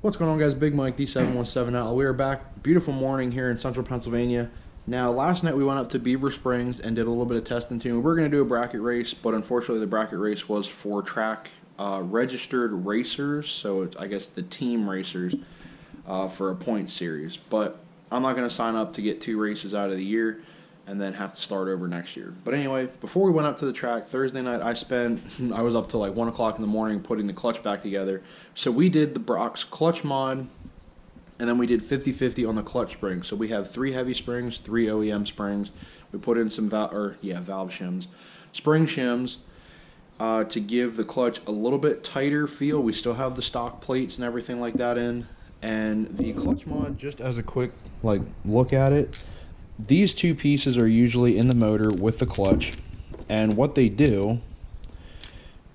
What's going on, guys? Big Mike, D717 Outlaw. We are back. Beautiful morning here in central Pennsylvania. Now, last night we went up to Beaver Springs and did a little bit of testing too. We were going to do a bracket race, but unfortunately the bracket race was for track registered racers, so it's, I guess, the team racers for a point series. But I'm not going to sign up to get 2 races out of the year and then have to start over next year. But anyway, before we went up to the track Thursday night, I was up till like 1 o'clock in the morning putting the clutch back together. So we did the Brock's clutch mod, and then we did 50-50 on the clutch springs. So we have 3 heavy springs, 3 OEM springs. We put in some valve shims, spring shims to give the clutch a little bit tighter feel. We still have the stock plates and everything like that in. And the clutch mod, just as a quick look at it, these 2 pieces are usually in the motor with the clutch, and what they do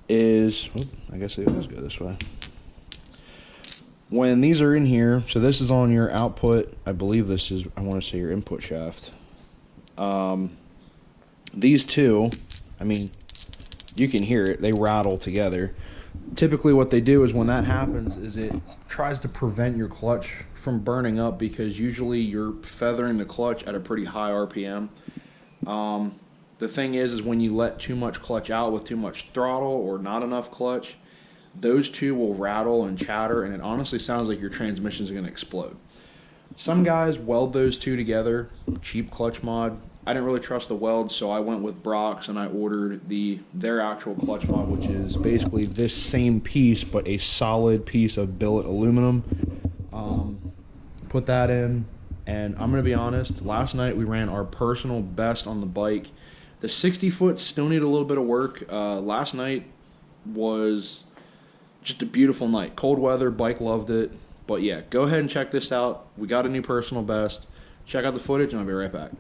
is, I guess let's go this way. When these are in here, so this is on your output, I believe this is, I want to say, your input shaft. These 2, I mean, you can hear it, they rattle together. Typically what they do is when that happens is it tries to prevent your clutch from burning up, because usually you're feathering the clutch at a pretty high RPM. The thing is when you let too much clutch out with too much throttle or not enough clutch, those 2 will rattle and chatter, and it honestly sounds like your transmission is going to explode. Some guys weld those 2 together, cheap clutch mod. I didn't really trust the weld, so I went with Brock's and I ordered their actual clutch mod, which is basically this same piece but a solid piece of billet aluminum. Put that in, and I'm going to be honest, last night we ran our personal best on the bike. The 60-foot still need a little bit of work. Last night was just a beautiful night. Cold weather, bike loved it. But yeah, go ahead and check this out. We got a new personal best. Check out the footage and I'll be right back.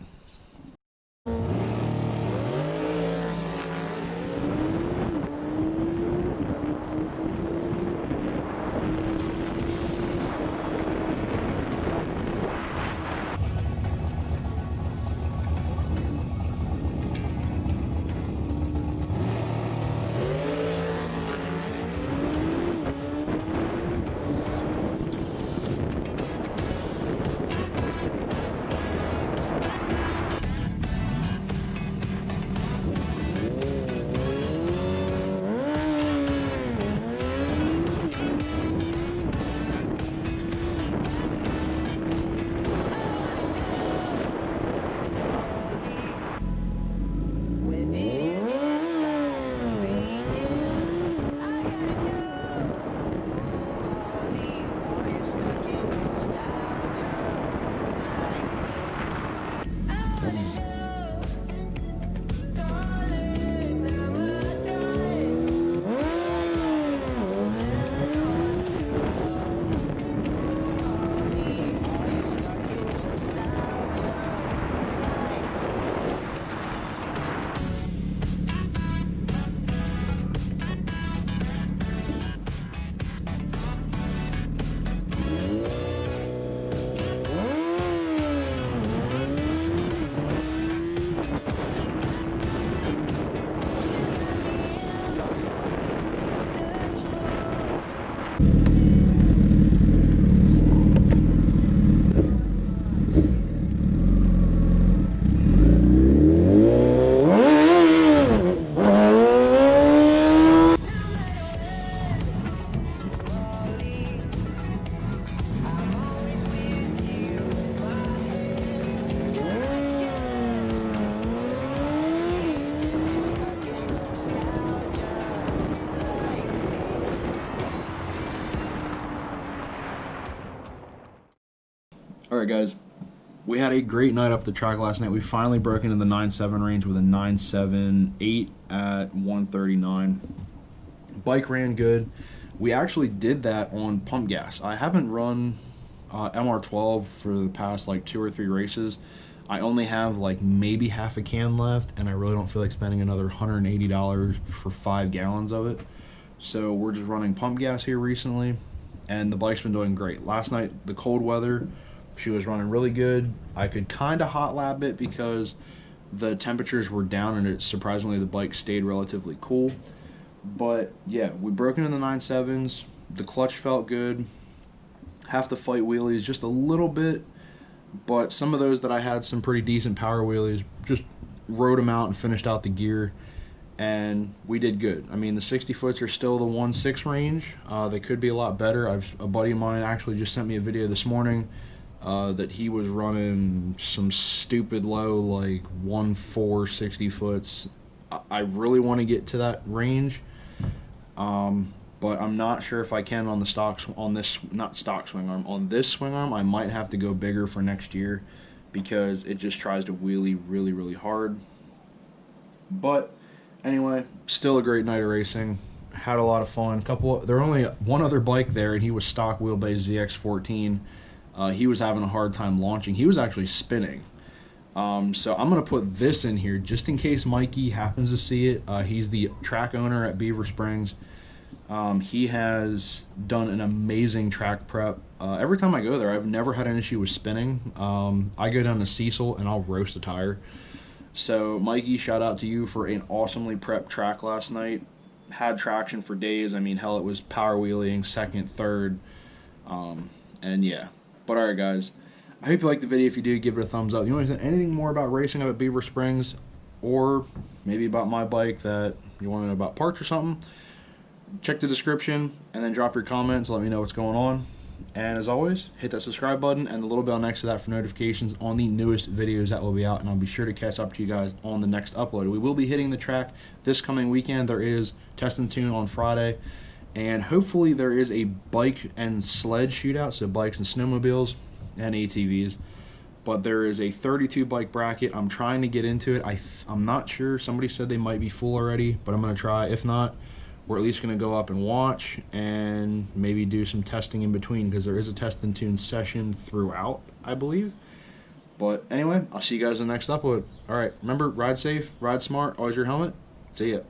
Alright guys, we had a great night up the track last night. We finally broke into the 9.7 range with a 9.78 at 139. Bike ran good. We actually did that on pump gas. I haven't run MR12 for the past like 2 or 3 races. I only have like maybe half a can left, and I really don't feel like spending another $180 for 5 gallons of it. So we're just running pump gas here recently, and the bike's been doing great. Last night, the cold weather, she was running really good. I could kind of hot lap it because the temperatures were down, and surprisingly the bike stayed relatively cool. But yeah, we broke into the 9.7s. The clutch felt good. have to fight wheelies just a little bit, but some of those that I had some pretty decent power wheelies, just rode them out and finished out the gear, and we did good. I mean, the 60 foots are still the 1.6 range. They could be a lot better. A buddy of mine actually just sent me a video this morning that he was running some stupid low, like 1.4 60 foots. I really want to get to that range, but I'm not sure if I can on the on this swing arm. I might have to go bigger for next year because it just tries to wheelie really, really hard. But anyway, still a great night of racing. Had a lot of fun. There were only one other bike there, and he was stock wheelbase ZX14. He was having a hard time launching. He was actually spinning. So I'm going to put this in here just in case Mikey happens to see it. He's the track owner at Beaver Springs. He has done an amazing track prep. Every time I go there, I've never had an issue with spinning. I go down to Cecil and I'll roast a tire. So Mikey, shout out to you for an awesomely prepped track last night. Had traction for days. I mean, hell, it was power wheeling, second, third, and yeah. But alright guys, I hope you liked the video. If you do, give it a thumbs up. You want anything more about racing up at Beaver Springs, or maybe about my bike that you want to know about parts or something, check the description and then drop your comments. Let me know what's going on. And as always, hit that subscribe button and the little bell next to that for notifications on the newest videos that will be out, and I'll be sure to catch up to you guys on the next upload. We will be hitting the track this coming weekend. There is Test and Tune on Friday, and hopefully there is a bike and sled shootout, so bikes and snowmobiles and ATVs. But there is a 32 bike bracket. I'm trying to get into it. I'm not sure. Somebody said they might be full already, but I'm going to try. If not, we're at least going to go up and watch and maybe do some testing in between, because there is a Test and Tune session throughout, I believe. But anyway, I'll see you guys in the next upload. Alright, remember, ride safe, ride smart, always your helmet. See ya.